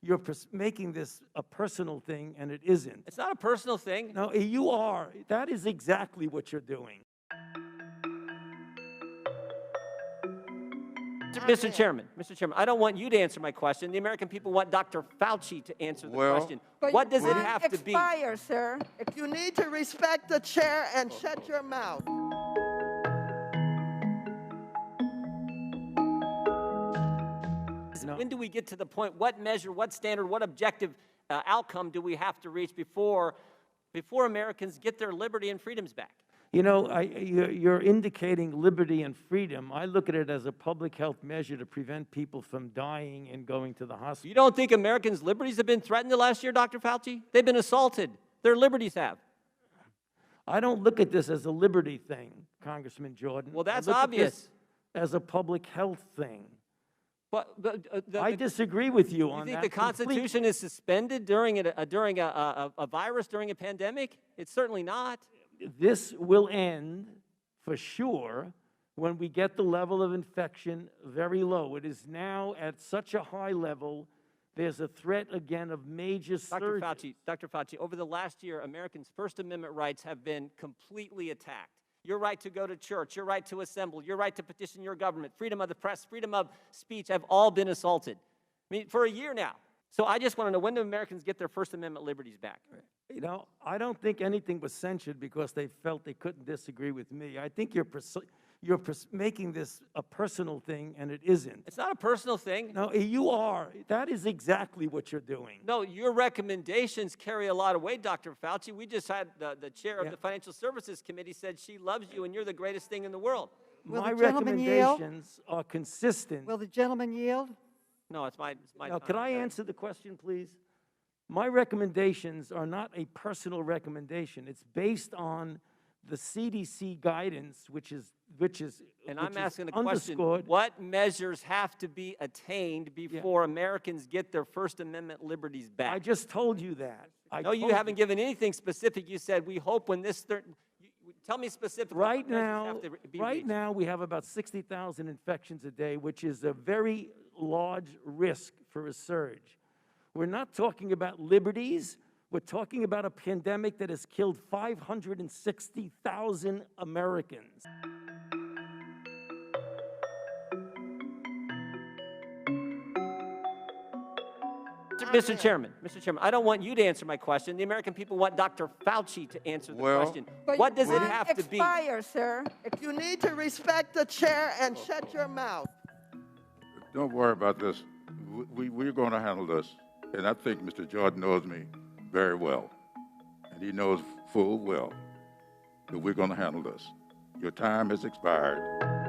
You're making this a personal thing, and it isn't. It's not a personal thing. No, you are. That is exactly what you're doing. Mr. Chairman, I don't want you to answer my question. The American people want Dr. Fauci to answer the question. What does it have to be? Expire, sir. You need to respect the chair and shut your mouth. When do we get to the point? What measure, what standard, what objective outcome do we have to reach before Americans get their liberty and freedoms back? You know, you're indicating liberty and freedom. I look at it as a public health measure to prevent people from dying and going to the hospital. You don't think Americans' liberties have been threatened the last year, Dr. Fauci? They've been assaulted. Their liberties have. I don't look at this as a liberty thing, Congressman Jordan. Well, that's I look obvious. At this as a public health thing. But I disagree with you on that. You think the Constitution is suspended during a virus, during a pandemic? It's certainly not. This will end for sure when we get the level of infection very low. It is now at such a high level, there's a threat again of major surges. Dr. Fauci, over the last year, Americans' First Amendment rights have been completely attacked. Your right to go to church, your right to assemble, your right to petition your government, freedom of the press, freedom of speech have all been assaulted. I mean, for a year now. So I just want to know, when do Americans get their First Amendment liberties back? You know, I don't think anything was censured because they felt they couldn't disagree with me. I think you're making this a personal thing, and it isn't. It's not a personal thing. No, you are. That is exactly what you're doing. No, your recommendations carry a lot of weight, Dr. Fauci. We just had the chair of the Financial Services Committee said she loves you and you're the greatest thing in the world. My recommendations are consistent. Will the gentleman yield? No, it's my Now, time. could I answer the question, please? My recommendations are not a personal recommendation. It's based on the CDC guidance, which is And I'm asking the question, underscored. what measures have to be attained before Americans get their First Amendment liberties back? I just told you that. No, you haven't given anything specific. You said, we hope when this tell me specifically. Right now, we have about 60,000 infections a day, which is a very large risk for a surge. We're not talking about liberties. We're talking about a pandemic that has killed 560,000 Americans. Mr. Chairman, I don't want you to answer my question. The American people want Dr. Fauci to answer the question. What does it have to be? Expire, sir. You need to respect the chair and shut your mouth. Don't worry about this. We're going to handle this. And I think Mr. Jordan knows me very well. And he knows full well that we're going to handle this. Your time has expired.